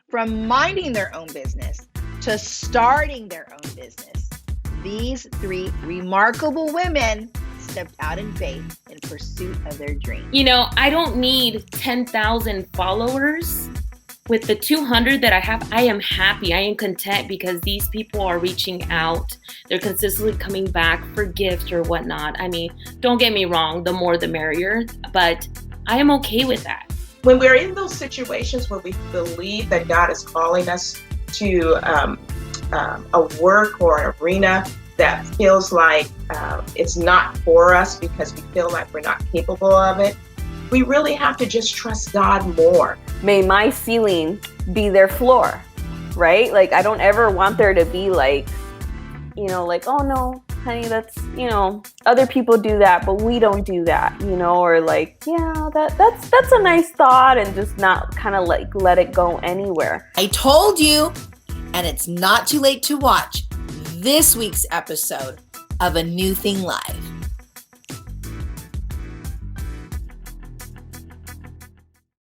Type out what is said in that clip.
From minding their own business to starting their own business, these three remarkable women stepped out in faith in pursuit of their dream. You know, I don't need 10,000 followers. With the 200 that I have, I am happy. I am content because these people are reaching out. They're consistently coming back for gifts or whatnot. I mean, don't get me wrong, the more the merrier, but I am okay with that. When we're in those situations where we believe that God is calling us to a work or an arena that feels like it's not for us because we feel like we're not capable of it, we really have to just trust God more. May my ceiling be their floor, right? Like, I don't ever want there to be like, you know, like, oh no, honey, that's, you know, other people do that, but we don't do that, you know, or like, yeah, that's a nice thought, and just not kind of like let it go anywhere. I told you, and it's not too late to watch this week's episode of A New Thing Live.